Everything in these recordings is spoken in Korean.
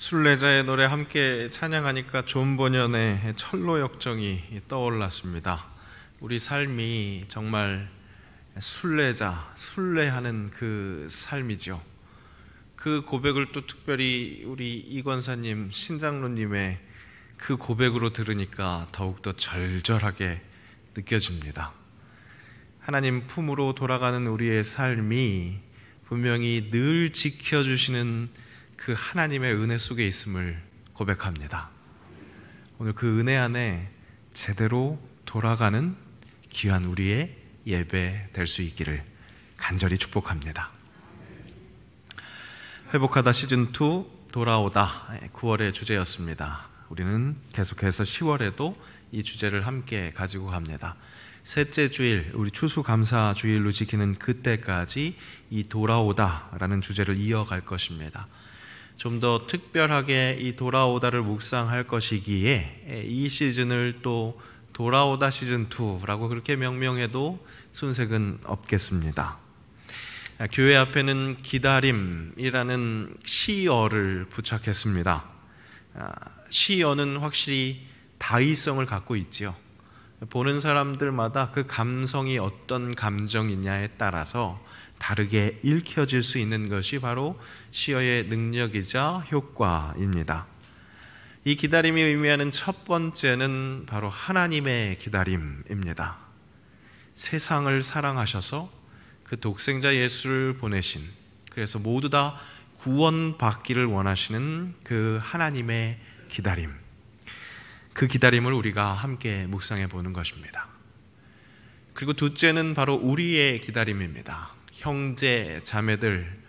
순례자의 노래 함께 찬양하니까 존 버년의 철로 역정이 떠올랐습니다. 우리 삶이 정말 순례하는 그 삶이죠. 그 고백을 또 특별히 우리 이권사님, 신장로님의 그 고백으로 들으니까 더욱더 절절하게 느껴집니다. 하나님 품으로 돌아가는 우리의 삶이 분명히 늘 지켜주시는 그 하나님의 은혜 속에 있음을 고백합니다. 오늘 그 은혜 안에 제대로 돌아가는 귀한 우리의 예배 될 수 있기를 간절히 축복합니다. 회복하다 시즌2 돌아오다 9월의 주제였습니다. 우리는 계속해서 10월에도 이 주제를 함께 가지고 갑니다. 셋째 주일, 우리 추수감사 주일로 지키는 그때까지 이 돌아오다라는 주제를 이어갈 것입니다. 좀 더 특별하게 이 돌아오다를 묵상할 것이기에 이 시즌을 또 돌아오다 시즌2라고 그렇게 명명해도 손색은 없겠습니다. 교회 앞에는 기다림이라는 시어를 부착했습니다. 시어는 확실히 다의성을 갖고 있지요. 보는 사람들마다 그 감성이 어떤 감정이냐에 따라서 다르게 읽혀질 수 있는 것이 바로 시어의 능력이자 효과입니다. 이 기다림이 의미하는 첫 번째는 바로 하나님의 기다림입니다. 세상을 사랑하셔서 그 독생자 예수를 보내신, 그래서 모두 다 구원받기를 원하시는 그 하나님의 기다림, 그 기다림을 우리가 함께 묵상해 보는 것입니다. 그리고 둘째는 바로 우리의 기다림입니다. 형제 자매들,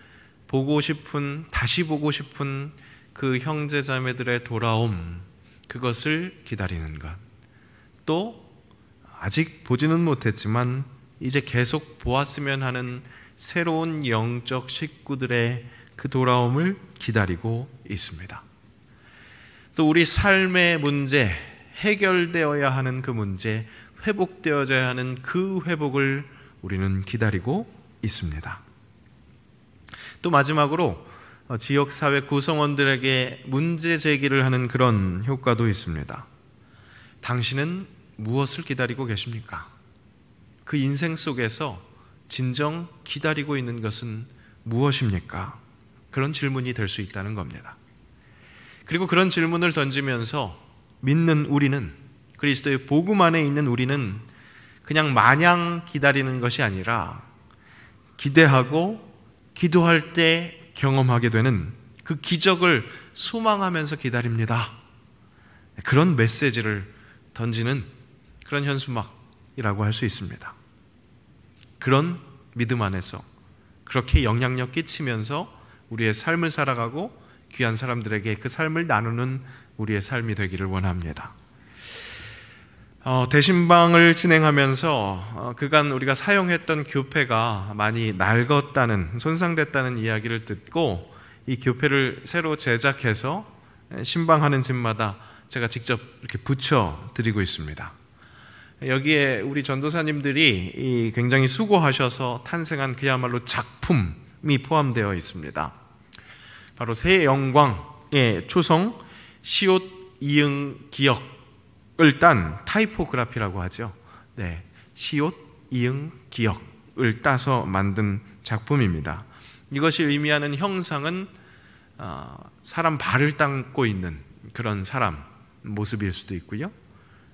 다시 보고 싶은 그 형제 자매들의 돌아옴, 그것을 기다리는 것. 또 아직 보지는 못했지만 이제 계속 보았으면 하는 새로운 영적 식구들의 그 돌아옴을 기다리고 있습니다. 또 우리 삶의 문제, 해결되어야 하는 그 문제, 회복되어져야 하는 그 회복을 우리는 기다리고 있습니다. 또 마지막으로 지역사회 구성원들에게 문제 제기를 하는 그런 효과도 있습니다. 당신은 무엇을 기다리고 계십니까? 그 인생 속에서 진정 기다리고 있는 것은 무엇입니까? 그런 질문이 될 수 있다는 겁니다. 그리고 그런 질문을 던지면서 믿는 우리는, 그리스도의 복음 안에 있는 우리는 그냥 마냥 기다리는 것이 아니라 기대하고 기도할 때 경험하게 되는 그 기적을 소망하면서 기다립니다. 그런 메시지를 던지는 그런 현수막이라고 할 수 있습니다. 그런 믿음 안에서 그렇게 영향력 끼치면서 우리의 삶을 살아가고 귀한 사람들에게 그 삶을 나누는 우리의 삶이 되기를 원합니다. 대신방을 진행하면서 그간 우리가 사용했던 교패가 많이 낡았다는, 손상됐다는 이야기를 듣고 이 교패를 새로 제작해서 신방하는 집마다 제가 직접 이렇게 붙여드리고 있습니다. 여기에 우리 전도사님들이 굉장히 수고하셔서 탄생한 그야말로 작품이 포함되어 있습니다. 바로 새 영광의 초성 시옷 이응 기역을 딴 타이포그라피라고 하죠. 네, 시옷 이응 기역을 따서 만든 작품입니다. 이것이 의미하는 형상은 사람 발을 담고 있는 그런 사람 모습일 수도 있고요.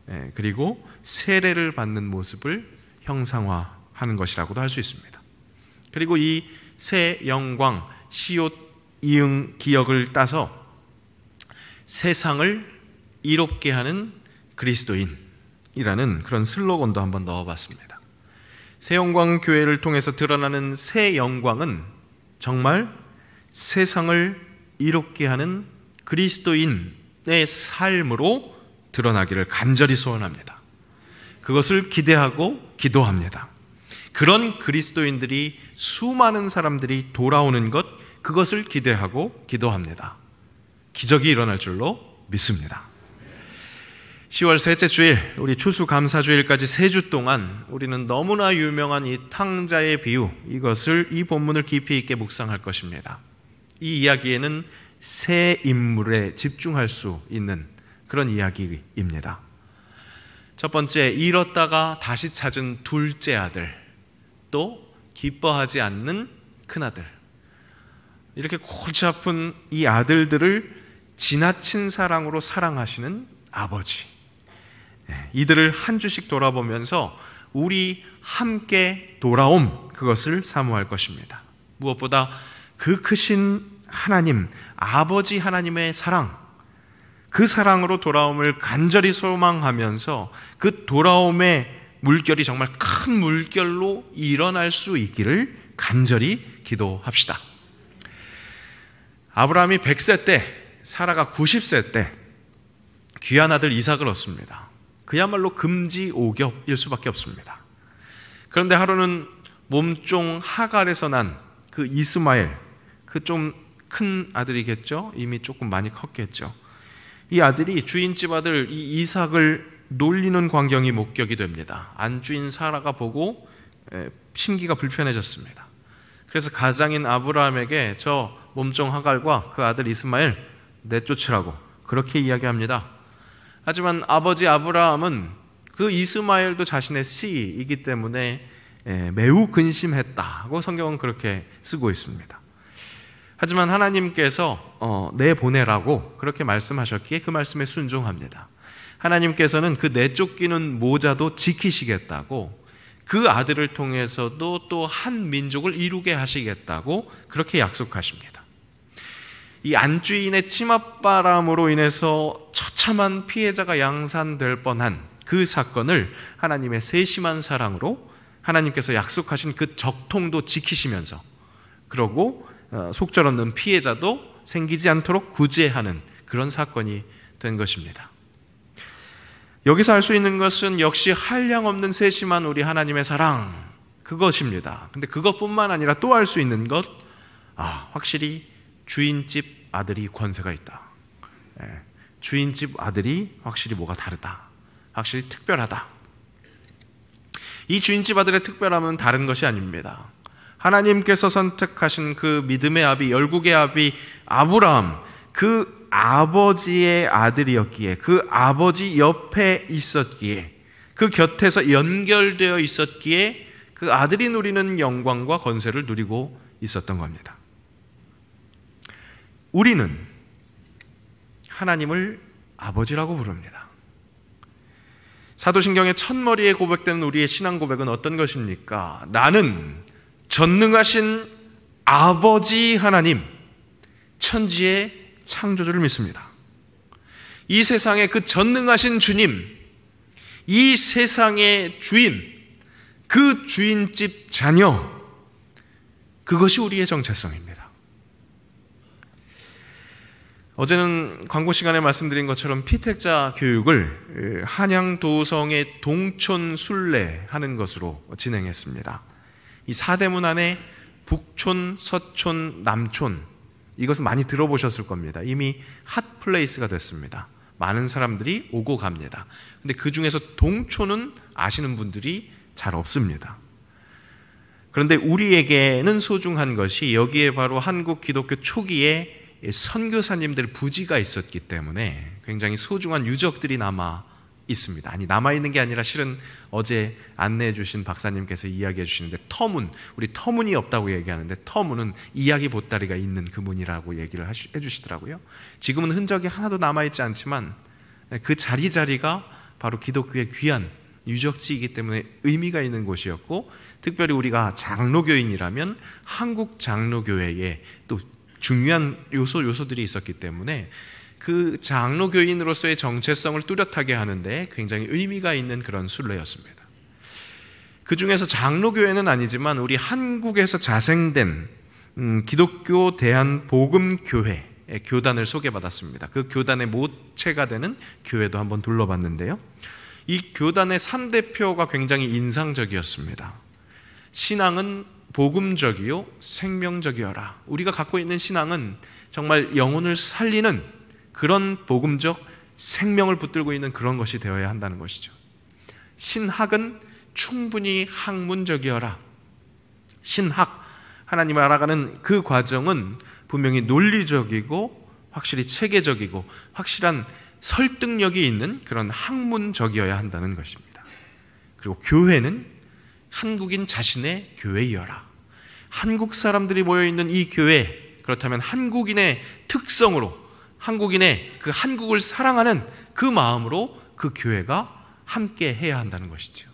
네, 그리고 세례를 받는 모습을 형상화하는 것이라고도 할 수 있습니다. 그리고 이 새 영광 시옷 이응 기역을 따서 세상을 이롭게 하는 그리스도인이라는 그런 슬로건도 한번 넣어봤습니다. 새 영광 교회를 통해서 드러나는 새 영광은 정말 세상을 이롭게 하는 그리스도인의 삶으로 드러나기를 간절히 소원합니다. 그것을 기대하고 기도합니다. 그런 그리스도인들이, 수많은 사람들이 돌아오는 것, 그것을 기대하고 기도합니다. 기적이 일어날 줄로 믿습니다. 10월 셋째 주일, 우리 추수감사주일까지 3주 동안 우리는 너무나 유명한 이 탕자의 비유, 이 본문을 깊이 있게 묵상할 것입니다. 이 이야기에는 세 인물에 집중할 수 있는 그런 이야기입니다. 첫 번째, 잃었다가 다시 찾은 둘째 아들, 또 기뻐하지 않는 큰아들. 이렇게 골치 아픈 이 아들들을 지나친 사랑으로 사랑하시는 아버지. 이들을 한 주씩 돌아보면서 우리 함께 돌아옴, 그것을 사모할 것입니다. 무엇보다 그 크신 하나님, 아버지 하나님의 사랑, 그 사랑으로 돌아옴을 간절히 소망하면서 그 돌아옴의 물결이 정말 큰 물결로 일어날 수 있기를 간절히 기도합시다. 아브라함이 100세 때, 사라가 90세 때 귀한 아들 이삭을 얻습니다. 그야말로 금지오겹일 수밖에 없습니다. 그런데 하루는 몸종 하갈에서 난 그 이스마엘, 그 좀 큰 아들이겠죠? 이미 조금 많이 컸겠죠. 이 아들이 주인집 아들 이 이삭을 놀리는 광경이 목격이 됩니다. 안주인 사라가 보고 심기가 불편해졌습니다. 그래서 가장인 아브라함에게 저 몸종 하갈과 그 아들 이스마엘 내쫓으라고 그렇게 이야기합니다. 하지만 아버지 아브라함은 그 이스마엘도 자신의 씨이기 때문에 매우 근심했다고 성경은 그렇게 쓰고 있습니다. 하지만 하나님께서 내보내라고 그렇게 말씀하셨기에 그 말씀에 순종합니다. 하나님께서는 그 내쫓기는 모자도 지키시겠다고, 그 아들을 통해서도 또 한 민족을 이루게 하시겠다고 그렇게 약속하십니다. 이 안주인의 치맛바람으로 인해서 처참한 피해자가 양산될 뻔한 그 사건을 하나님의 세심한 사랑으로 하나님께서 약속하신 그 적통도 지키시면서, 그러고 속절없는 피해자도 생기지 않도록 구제하는 그런 사건이 된 것입니다. 여기서 알 수 있는 것은 역시 한량없는 세심한 우리 하나님의 사랑, 그것입니다. 근데 그것뿐만 아니라 또 알 수 있는 것, 확실히 주인집 아들이 권세가 있다. 주인집 아들이 확실히 뭐가 다르다. 확실히 특별하다. 이 주인집 아들의 특별함은 다른 것이 아닙니다. 하나님께서 선택하신 그 믿음의 아비, 열국의 아비 아브라함, 그 아버지의 아들이었기에, 그 아버지 옆에 있었기에, 그 곁에서 연결되어 있었기에 그 아들이 누리는 영광과 권세를 누리고 있었던 겁니다. 우리는 하나님을 아버지라고 부릅니다. 사도신경의 첫머리에 고백되는 우리의 신앙 고백은 어떤 것입니까? 나는 전능하신 아버지 하나님, 천지의 창조주를 믿습니다. 이 세상의 그 전능하신 주님, 이 세상의 주인, 그 주인집 자녀, 그것이 우리의 정체성입니다. 어제는 광고 시간에 말씀드린 것처럼 피택자 교육을 한양도성의 동촌 순례하는 것으로 진행했습니다. 이 사대문 안에 북촌, 서촌, 남촌, 이것은 많이 들어보셨을 겁니다. 이미 핫플레이스가 됐습니다. 많은 사람들이 오고 갑니다. 근데 그 중에서 동촌은 아시는 분들이 잘 없습니다. 그런데 우리에게는 소중한 것이 여기에 바로 한국 기독교 초기에 선교사님들 부지가 있었기 때문에 굉장히 소중한 유적들이 남아 있습니다. 아니, 남아있는 게 아니라 실은 어제 안내해 주신 박사님께서 이야기해 주시는데 터문, 우리 터문이 없다고 얘기하는데 터문은 이야기 보따리가 있는 그 문이라고 얘기를 해 주시더라고요. 지금은 흔적이 하나도 남아있지 않지만 그 자리자리가 바로 기독교의 귀한 유적지이기 때문에 의미가 있는 곳이었고, 특별히 우리가 장로교인이라면 한국 장로교회에 또 중요한 요소들이 있었기 때문에 그 장로교인으로서의 정체성을 뚜렷하게 하는데 굉장히 의미가 있는 그런 순례였습니다. 그 중에서 장로교회는 아니지만 우리 한국에서 자생된 기독교 대한복음교회 교단을 소개받았습니다. 그 교단의 모체가 되는 교회도 한번 둘러봤는데요, 이 교단의 3대표가 굉장히 인상적이었습니다. 신앙은 복음적이요 생명적이어라. 우리가 갖고 있는 신앙은 정말 영혼을 살리는 그런 복음적 생명을 붙들고 있는 그런 것이 되어야 한다는 것이죠. 신학은 충분히 학문적이어라. 신학, 하나님을 알아가는 그 과정은 분명히 논리적이고 확실히 체계적이고 확실한 설득력이 있는 그런 학문적이어야 한다는 것입니다. 그리고 교회는 한국인 자신의 교회이어라. 한국 사람들이 모여있는 이 교회, 그렇다면 한국인의 특성으로, 한국인의 그 한국을 사랑하는 그 마음으로 그 교회가 함께 해야 한다는 것이죠.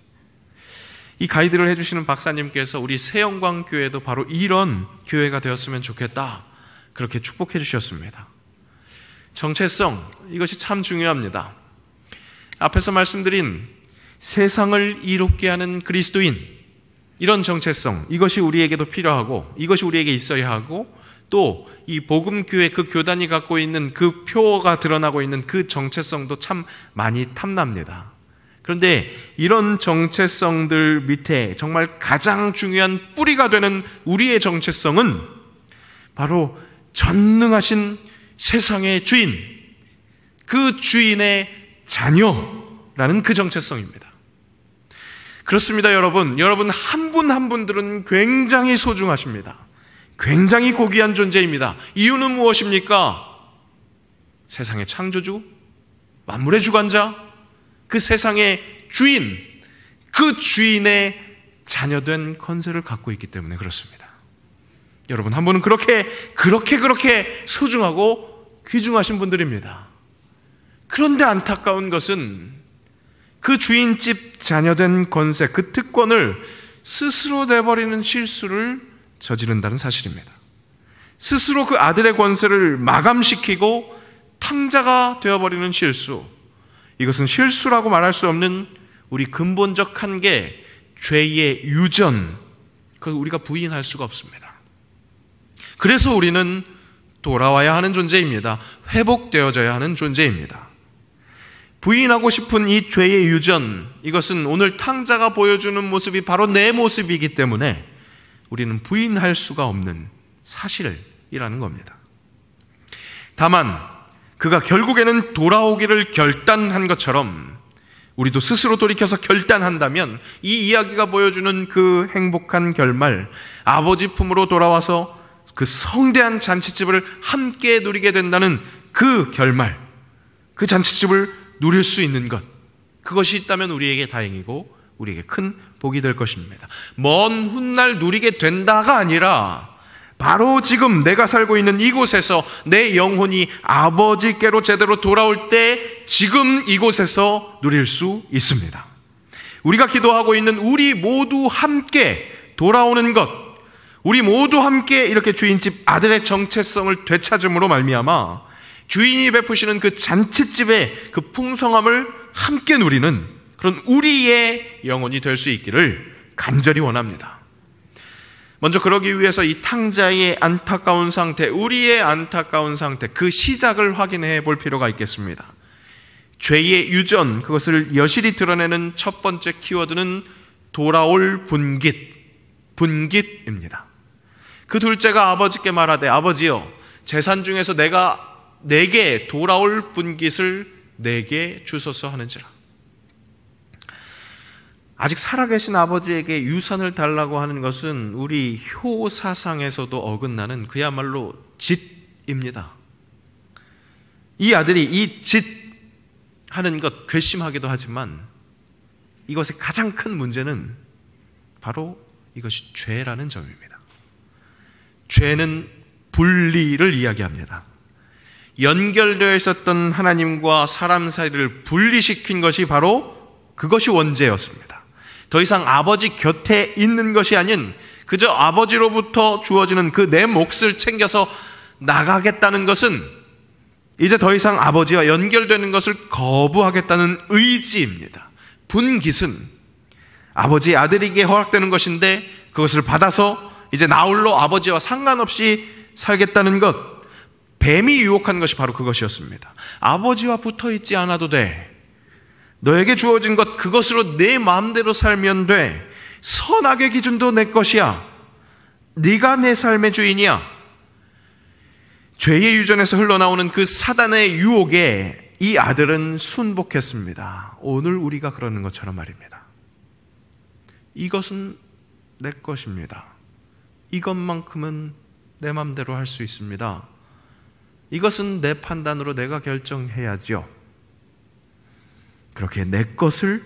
이 가이드를 해주시는 박사님께서 우리 새영광교회도 바로 이런 교회가 되었으면 좋겠다, 그렇게 축복해 주셨습니다. 정체성, 이것이 참 중요합니다. 앞에서 말씀드린 세상을 이롭게 하는 그리스도인, 이런 정체성, 이것이 우리에게도 필요하고 이것이 우리에게 있어야 하고, 또 이 복음교회 그 교단이 갖고 있는 그 표가 드러나고 있는 그 정체성도 참 많이 탐납니다. 그런데 이런 정체성들 밑에 정말 가장 중요한 뿌리가 되는 우리의 정체성은 바로 전능하신 세상의 주인, 그 주인의 자녀라는 그 정체성입니다. 그렇습니다, 여러분. 여러분 한 분 한 분들은 굉장히 소중하십니다. 굉장히 고귀한 존재입니다. 이유는 무엇입니까? 세상의 창조주, 만물의 주관자, 그 세상의 주인, 그 주인의 자녀된 권세를 갖고 있기 때문에 그렇습니다. 여러분 한 분은 그렇게 소중하고 귀중하신 분들입니다. 그런데 안타까운 것은 그 주인집 자녀된 권세, 그 특권을 스스로 내버리는 실수를 저지른다는 사실입니다. 스스로 그 아들의 권세를 마감시키고 탕자가 되어버리는 실수, 이것은 실수라고 말할 수 없는 우리 근본적 한계, 죄의 유전, 그걸 우리가 부인할 수가 없습니다. 그래서 우리는 돌아와야 하는 존재입니다. 회복되어져야 하는 존재입니다. 부인하고 싶은 이 죄의 유전, 이것은 오늘 탕자가 보여주는 모습이 바로 내 모습이기 때문에 우리는 부인할 수가 없는 사실이라는 겁니다. 다만 그가 결국에는 돌아오기를 결단한 것처럼 우리도 스스로 돌이켜서 결단한다면 이 이야기가 보여주는 그 행복한 결말, 아버지 품으로 돌아와서 그 성대한 잔치집을 함께 누리게 된다는 그 결말, 그 잔치집을 누릴 수 있는 것, 그것이 있다면 우리에게 다행이고 우리에게 큰 복이 될 것입니다. 먼 훗날 누리게 된다가 아니라 바로 지금 내가 살고 있는 이곳에서 내 영혼이 아버지께로 제대로 돌아올 때 지금 이곳에서 누릴 수 있습니다. 우리가 기도하고 있는 우리 모두 함께 돌아오는 것, 우리 모두 함께 이렇게 주인집 아들의 정체성을 되찾음으로 말미암아 주인이 베푸시는 그 잔치집의 그 풍성함을 함께 누리는 그런 우리의 영혼이 될 수 있기를 간절히 원합니다. 먼저 그러기 위해서 이 탕자의 안타까운 상태, 우리의 안타까운 상태, 그 시작을 확인해 볼 필요가 있겠습니다. 죄의 유전, 그것을 여실히 드러내는 첫 번째 키워드는 돌아올 분깃입니다. 그 둘째가 아버지께 말하되, 아버지여, 재산 중에서 내게 돌아올 분깃을 내게 주소서 하는지라. 아직 살아계신 아버지에게 유산을 달라고 하는 것은 우리 효사상에서도 어긋나는 그야말로 짓입니다. 이 아들이 이 짓하는 것 괘씸하기도 하지만 이것의 가장 큰 문제는 바로 이것이 죄라는 점입니다. 죄는 분리를 이야기합니다. 연결되어 있었던 하나님과 사람 사이를 분리시킨 것이 바로 그것이 원죄였습니다. 더 이상 아버지 곁에 있는 것이 아닌 그저 아버지로부터 주어지는 그 내 몫을 챙겨서 나가겠다는 것은 이제 더 이상 아버지와 연결되는 것을 거부하겠다는 의지입니다. 분깃은 아버지의 아들에게 허락되는 것인데 그것을 받아서 이제 나홀로 아버지와 상관없이 살겠다는 것, 뱀이 유혹한 것이 바로 그것이었습니다. 아버지와 붙어있지 않아도 돼. 너에게 주어진 것, 그것으로 내 마음대로 살면 돼. 선악의 기준도 내 것이야. 네가 내 삶의 주인이야. 죄의 유전에서 흘러나오는 그 사단의 유혹에 이 아들은 순복했습니다. 오늘 우리가 그러는 것처럼 말입니다. 이것은 내 것입니다. 이것만큼은 내 마음대로 할 수 있습니다. 이것은 내 판단으로 내가 결정해야지요. 그렇게 내 것을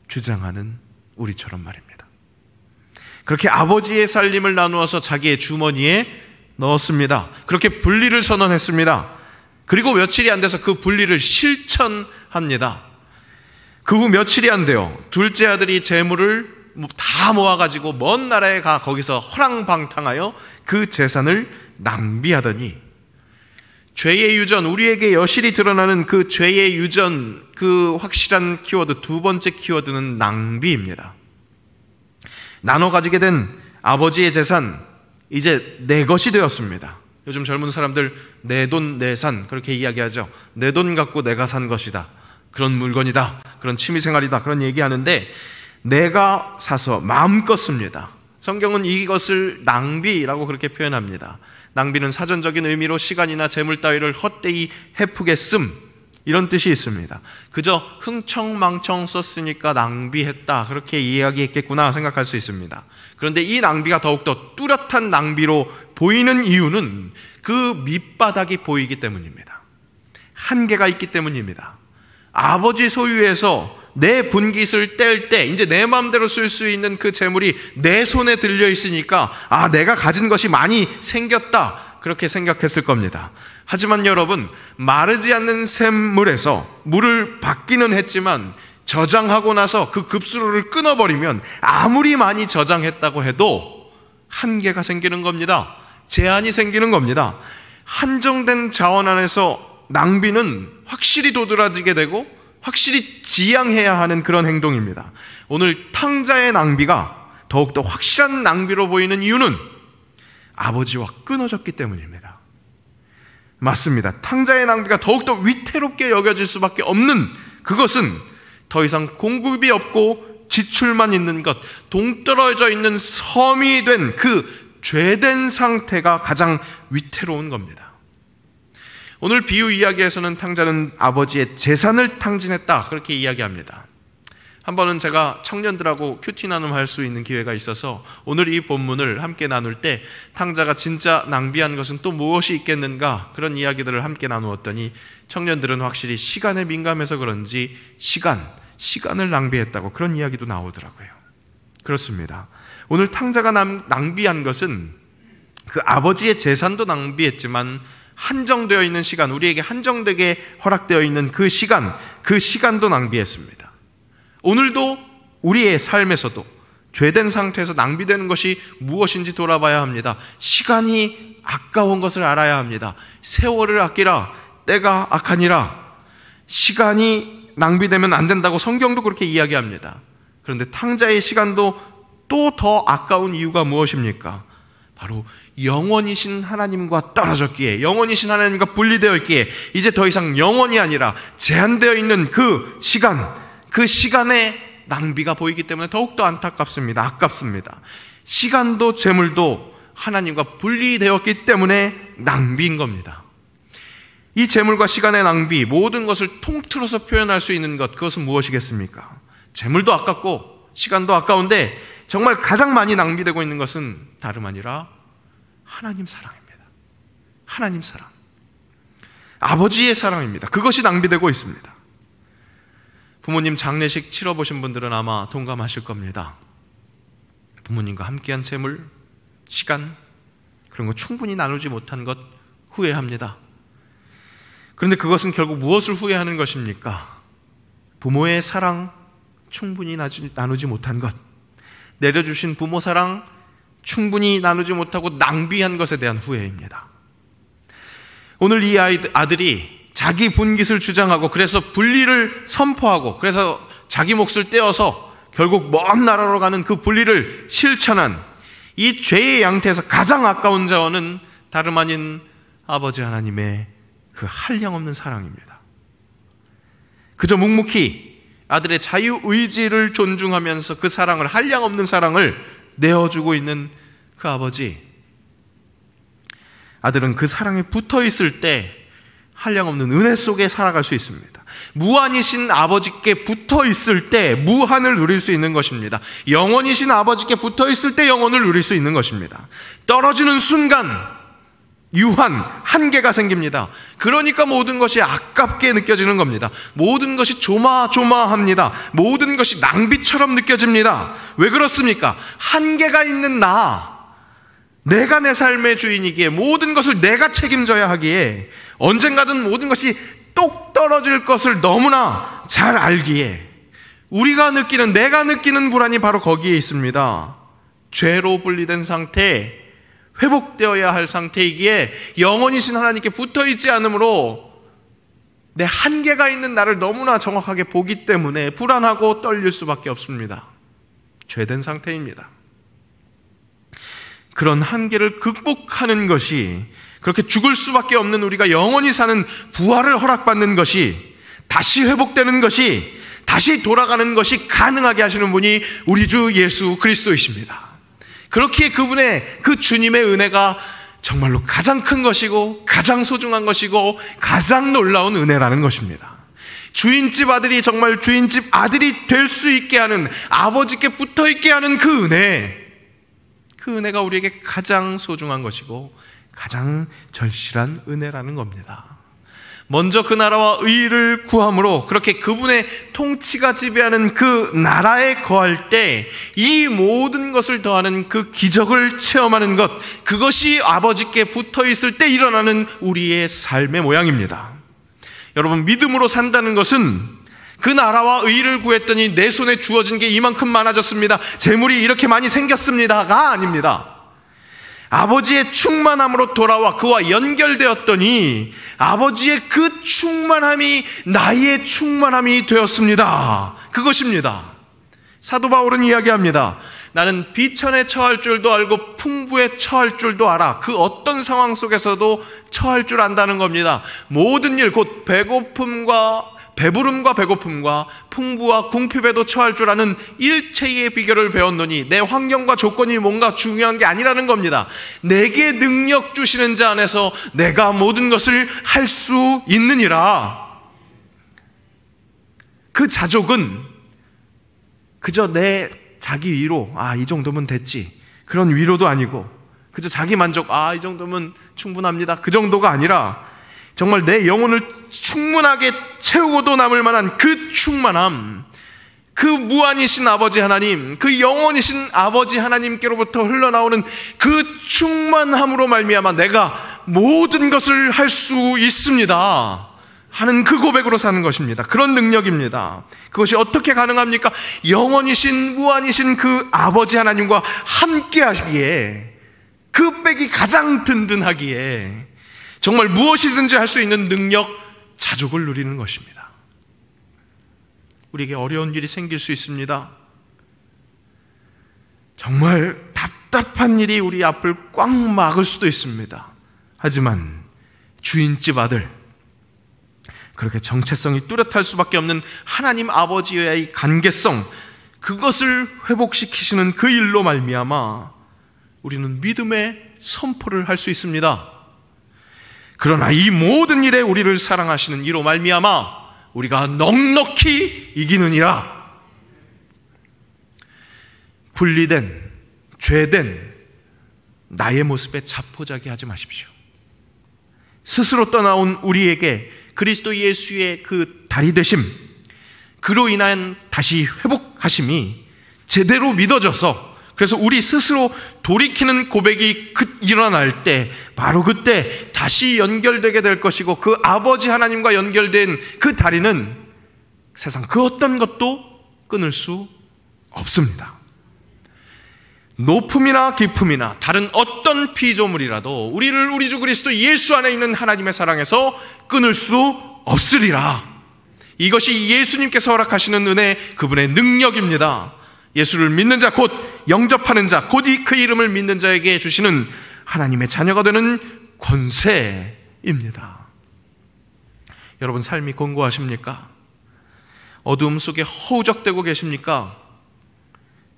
주장하는 우리처럼 말입니다. 그렇게 아버지의 살림을 나누어서 자기의 주머니에 넣었습니다. 그렇게 분리를 선언했습니다. 그리고 며칠이 안 돼서 그 분리를 실천합니다. 그 후 며칠이 안 돼요. 둘째 아들이 재물을 다 모아가지고 먼 나라에 가 거기서 허랑방탕하여 그 재산을 낭비하더니, 죄의 유전, 우리에게 여실히 드러나는 그 죄의 유전, 그 확실한 키워드, 두 번째 키워드는 낭비입니다. 나눠 가지게 된 아버지의 재산, 이제 내 것이 되었습니다. 요즘 젊은 사람들 내 돈 내 산 그렇게 이야기하죠. 내 돈 갖고 내가 산 것이다, 그런 물건이다, 그런 취미생활이다, 그런 얘기하는데 내가 사서 마음껏 씁니다. 성경은 이것을 낭비라고 그렇게 표현합니다. 낭비는 사전적인 의미로 시간이나 재물 따위를 헛되이 헤프게 씀, 이런 뜻이 있습니다. 그저 흥청망청 썼으니까 낭비했다, 그렇게 이야기했겠구나 생각할 수 있습니다. 그런데 이 낭비가 더욱더 뚜렷한 낭비로 보이는 이유는 그 밑바닥이 보이기 때문입니다. 한계가 있기 때문입니다. 아버지 소유에서 내 분깃을 뗄 때 이제 내 마음대로 쓸 수 있는 그 재물이 내 손에 들려 있으니까 내가 가진 것이 많이 생겼다, 그렇게 생각했을 겁니다. 하지만 여러분, 마르지 않는 샘물에서 물을 받기는 했지만 저장하고 나서 그 급수로를 끊어버리면 아무리 많이 저장했다고 해도 한계가 생기는 겁니다. 제한이 생기는 겁니다. 한정된 자원 안에서 낭비는 확실히 도드라지게 되고 확실히 지양해야 하는 그런 행동입니다. 오늘 탕자의 낭비가 더욱더 확실한 낭비로 보이는 이유는 아버지와 끊어졌기 때문입니다. 맞습니다. 탕자의 낭비가 더욱더 위태롭게 여겨질 수밖에 없는 그것은 더 이상 공급이 없고 지출만 있는 것, 동떨어져 있는 섬이 된 그 죄된 상태가 가장 위태로운 겁니다. 오늘 비유 이야기에서는 탕자는 아버지의 재산을 탕진했다, 그렇게 이야기합니다. 한 번은 제가 청년들하고 큐티 나눔할 수 있는 기회가 있어서 오늘 이 본문을 함께 나눌 때 탕자가 진짜 낭비한 것은 또 무엇이 있겠는가, 그런 이야기들을 함께 나누었더니 청년들은 확실히 시간에 민감해서 그런지 시간을 낭비했다고 그런 이야기도 나오더라고요. 그렇습니다. 오늘 탕자가 낭비한 것은 그 아버지의 재산도 낭비했지만 한정되어 있는 시간, 우리에게 한정되게 허락되어 있는 그 시간도 낭비했습니다. 오늘도 우리의 삶에서도 죄된 상태에서 낭비되는 것이 무엇인지 돌아봐야 합니다. 시간이 아까운 것을 알아야 합니다. 세월을 아끼라, 때가 악하니라. 시간이 낭비되면 안 된다고 성경도 그렇게 이야기합니다. 그런데 탕자의 시간도 또 더 아까운 이유가 무엇입니까? 바로 영원이신 하나님과 떨어졌기에, 영원이신 하나님과 분리되어 있기에 이제 더 이상 영원이 아니라 제한되어 있는 그 시간의 낭비가 보이기 때문에 더욱더 안타깝습니다. 아깝습니다. 시간도 재물도 하나님과 분리되었기 때문에 낭비인 겁니다. 이 재물과 시간의 낭비, 모든 것을 통틀어서 표현할 수 있는 것, 그것은 무엇이겠습니까? 재물도 아깝고 시간도 아까운데 정말 가장 많이 낭비되고 있는 것은 다름 아니라 하나님 사랑입니다. 하나님 사랑, 아버지의 사랑입니다. 그것이 낭비되고 있습니다. 부모님 장례식 치러보신 분들은 아마 동감하실 겁니다. 부모님과 함께한 재물, 시간, 그런 거 충분히 나누지 못한 것 후회합니다. 그런데 그것은 결국 무엇을 후회하는 것입니까? 부모의 사랑 충분히 나누지 못한 것, 내려주신 부모 사랑 충분히 나누지 못하고 낭비한 것에 대한 후회입니다. 오늘 이 아들이 자기 분깃을 주장하고 그래서 분리를 선포하고 그래서 자기 몫을 떼어서 결국 먼 나라로 가는 그 분리를 실천한 이 죄의 양태에서 가장 아까운 자원은 다름 아닌 아버지 하나님의 그 한량없는 사랑입니다. 그저 묵묵히 아들의 자유의지를 존중하면서 그 사랑을, 한량없는 사랑을 내어주고 있는 그 아버지, 아들은 그 사랑에 붙어있을 때 한량없는 은혜 속에 살아갈 수 있습니다. 무한이신 아버지께 붙어있을 때 무한을 누릴 수 있는 것입니다. 영원이신 아버지께 붙어있을 때 영원을 누릴 수 있는 것입니다. 떨어지는 순간 유한, 한계가 생깁니다. 그러니까 모든 것이 아깝게 느껴지는 겁니다. 모든 것이 조마조마합니다. 모든 것이 낭비처럼 느껴집니다. 왜 그렇습니까? 한계가 있는 내가 내 삶의 주인이기에, 모든 것을 내가 책임져야 하기에, 언젠가든 모든 것이 똑 떨어질 것을 너무나 잘 알기에, 내가 느끼는 불안이 바로 거기에 있습니다. 죄로 분리된 상태, 회복되어야 할 상태이기에 영원이신 하나님께 붙어있지 않으므로 내 한계가 있는 나를 너무나 정확하게 보기 때문에 불안하고 떨릴 수밖에 없습니다. 죄된 상태입니다. 그런 한계를 극복하는 것이, 그렇게 죽을 수밖에 없는 우리가 영원히 사는 부활을 허락받는 것이, 다시 회복되는 것이, 다시 돌아가는 것이 가능하게 하시는 분이 우리 주 예수 그리스도이십니다. 그렇기에 그분의, 그 주님의 은혜가 정말로 가장 큰 것이고 가장 소중한 것이고 가장 놀라운 은혜라는 것입니다. 주인집 아들이 정말 주인집 아들이 될 수 있게 하는, 아버지께 붙어있게 하는 그 은혜가 우리에게 가장 소중한 것이고 가장 절실한 은혜라는 겁니다. 먼저 그 나라와 의를 구함으로, 그렇게 그분의 통치가 지배하는 그 나라에 거할 때 이 모든 것을 더하는 그 기적을 체험하는 것, 그것이 아버지께 붙어있을 때 일어나는 우리의 삶의 모양입니다. 여러분, 믿음으로 산다는 것은 그 나라와 의를 구했더니 내 손에 주어진 게 이만큼 많아졌습니다, 재물이 이렇게 많이 생겼습니다가 아닙니다. 아버지의 충만함으로 돌아와 그와 연결되었더니 아버지의 그 충만함이 나의 충만함이 되었습니다. 그것입니다. 사도 바울은 이야기합니다. 나는 비천에 처할 줄도 알고 풍부에 처할 줄도 알아. 그 어떤 상황 속에서도 처할 줄 안다는 겁니다. 모든 일, 곧 배부름과 배고픔과 풍부와 궁핍에도 처할 줄 아는 일체의 비결을 배웠노니, 내 환경과 조건이 뭔가 중요한 게 아니라는 겁니다. 내게 능력 주시는 자 안에서 내가 모든 것을 할 수 있느니라. 그 자족은 그저 내 자기 위로, 이 정도면 됐지, 그런 위로도 아니고, 그저 자기 만족, 이 정도면 충분합니다, 그 정도가 아니라 정말 내 영혼을 충분하게 채우고도 남을 만한 그 충만함, 그 무한이신 아버지 하나님, 그 영원이신 아버지 하나님께로부터 흘러나오는 그 충만함으로 말미암아 내가 모든 것을 할 수 있습니다 하는 그 고백으로 사는 것입니다. 그런 능력입니다. 그것이 어떻게 가능합니까? 영원이신 무한이신 그 아버지 하나님과 함께 하시기에, 그 백이 가장 든든하기에 정말 무엇이든지 할 수 있는 능력, 자족을 누리는 것입니다. 우리에게 어려운 일이 생길 수 있습니다. 정말 답답한 일이 우리 앞을 꽉 막을 수도 있습니다. 하지만 주인집 아들, 그렇게 정체성이 뚜렷할 수밖에 없는 하나님 아버지와의 관계성, 그것을 회복시키시는 그 일로 말미암아 우리는 믿음의 선포를 할 수 있습니다. 그러나 이 모든 일에 우리를 사랑하시는 이로 말미암아 우리가 넉넉히 이기느니라. 분리된, 죄된 나의 모습에 자포자기하지 마십시오. 스스로 떠나온 우리에게 그리스도 예수의 그 다리 되심, 그로 인한 다시 회복하심이 제대로 믿어져서, 그래서 우리 스스로 돌이키는 고백이 일어날 때 바로 그때 다시 연결되게 될 것이고, 그 아버지 하나님과 연결된 그 다리는 세상 그 어떤 것도 끊을 수 없습니다. 높음이나 깊음이나 다른 어떤 피조물이라도 우리를 우리 주 그리스도 예수 안에 있는 하나님의 사랑에서 끊을 수 없으리라. 이것이 예수님께서 허락하시는 은혜, 그분의 능력입니다. 예수를 믿는 자, 곧 영접하는 자, 곧 그 이름을 믿는 자에게 주시는 하나님의 자녀가 되는 권세입니다. 여러분, 삶이 공고하십니까? 어두움 속에 허우적대고 계십니까?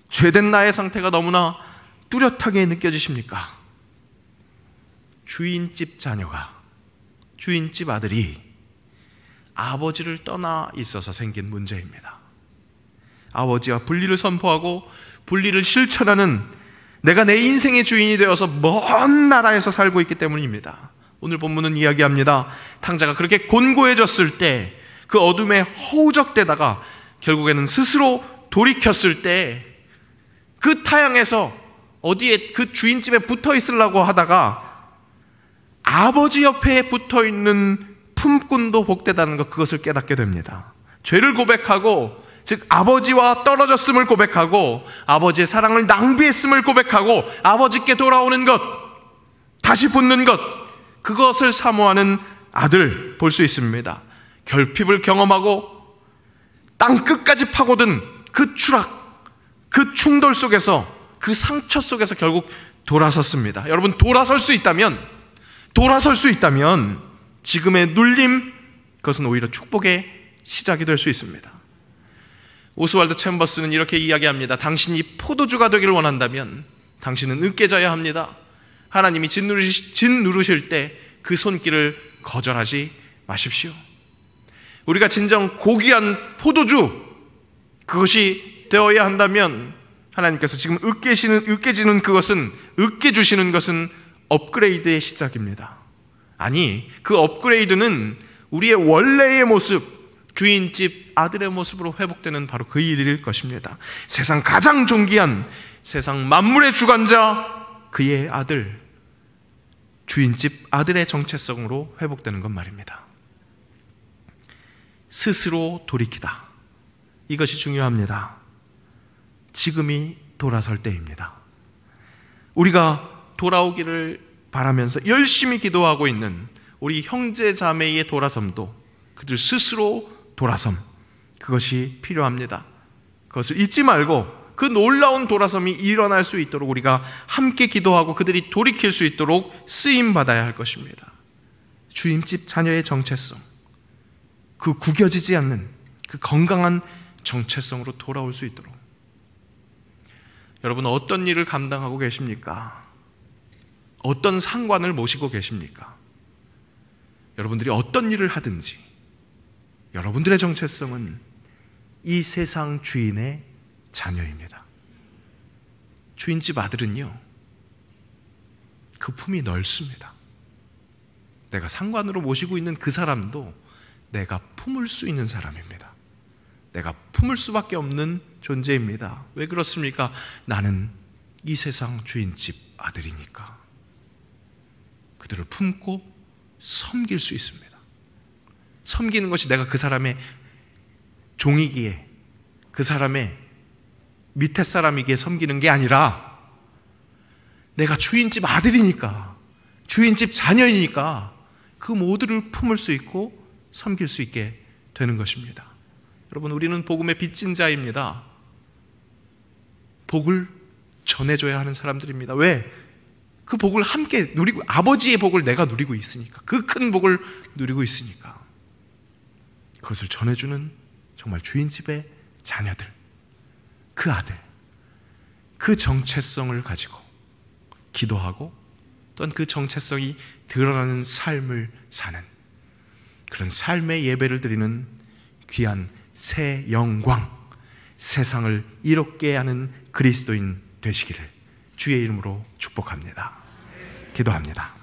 죄된 나의 상태가 너무나 뚜렷하게 느껴지십니까? 주인집 자녀가, 주인집 아들이 아버지를 떠나 있어서 생긴 문제입니다. 아버지와 분리를 선포하고 분리를 실천하는 내가 내 인생의 주인이 되어서 먼 나라에서 살고 있기 때문입니다. 오늘 본문은 이야기합니다. 탕자가 그렇게 곤고해졌을 때, 그 어둠에 허우적대다가 결국에는 스스로 돌이켰을 때, 그 타향에서 어디에 그 주인집에 붙어 있으려고 하다가 아버지 옆에 붙어 있는 품꾼도 복되다는 것, 그것을 깨닫게 됩니다. 죄를 고백하고, 즉 아버지와 떨어졌음을 고백하고, 아버지의 사랑을 낭비했음을 고백하고, 아버지께 돌아오는 것, 다시 붙는 것, 그것을 사모하는 아들 볼 수 있습니다. 결핍을 경험하고 땅 끝까지 파고든 그 추락, 그 충돌 속에서, 그 상처 속에서 결국 돌아섰습니다. 여러분, 돌아설 수 있다면 지금의 눌림, 그것은 오히려 축복의 시작이 될 수 있습니다. 오스왈드 챔버스는 이렇게 이야기합니다. 당신이 포도주가 되기를 원한다면 당신은 으깨져야 합니다. 하나님이 짓누르실 때 그 손길을 거절하지 마십시오. 우리가 진정 고귀한 포도주, 그것이 되어야 한다면 하나님께서 지금 으깨지는 그것은, 으깨주시는 것은 업그레이드의 시작입니다. 아니, 그 업그레이드는 우리의 원래의 모습, 주인집 아들의 모습으로 회복되는 바로 그 일일 것입니다. 세상 가장 존귀한, 세상 만물의 주관자, 그의 아들, 주인집 아들의 정체성으로 회복되는 것 말입니다. 스스로 돌이키다, 이것이 중요합니다. 지금이 돌아설 때입니다. 우리가 돌아오기를 바라면서 열심히 기도하고 있는 우리 형제 자매의 돌아섬도 그들 스스로 돌아섬, 그것이 필요합니다. 그것을 잊지 말고 그 놀라운 돌아섬이 일어날 수 있도록 우리가 함께 기도하고 그들이 돌이킬 수 있도록 쓰임받아야 할 것입니다. 주인집 자녀의 정체성, 그 구겨지지 않는 그 건강한 정체성으로 돌아올 수 있도록. 여러분, 어떤 일을 감당하고 계십니까? 어떤 상관을 모시고 계십니까? 여러분들이 어떤 일을 하든지 여러분들의 정체성은 이 세상 주인의 자녀입니다. 주인집 아들은요, 그 품이 넓습니다. 내가 상관으로 모시고 있는 그 사람도 내가 품을 수 있는 사람입니다. 내가 품을 수밖에 없는 존재입니다. 왜 그렇습니까? 나는 이 세상 주인집 아들이니까. 그들을 품고 섬길 수 있습니다. 섬기는 것이 내가 그 사람의 종이기에, 그 사람의 밑에 사람이기에 섬기는 게 아니라 내가 주인집 아들이니까, 주인집 자녀이니까 그 모두를 품을 수 있고 섬길 수 있게 되는 것입니다. 여러분, 우리는 복음의 빚진 자입니다. 복을 전해줘야 하는 사람들입니다. 왜? 그 복을 함께 누리고, 아버지의 복을 내가 누리고 있으니까, 그 큰 복을 누리고 있으니까 그것을 전해주는 정말 주인집의 자녀들, 그 아들, 그 정체성을 가지고 기도하고 또한 그 정체성이 드러나는 삶을 사는 그런 삶의 예배를 드리는 귀한 새 영광, 세상을 이롭게 하는 그리스도인 되시기를 주의 이름으로 축복합니다. 기도합니다.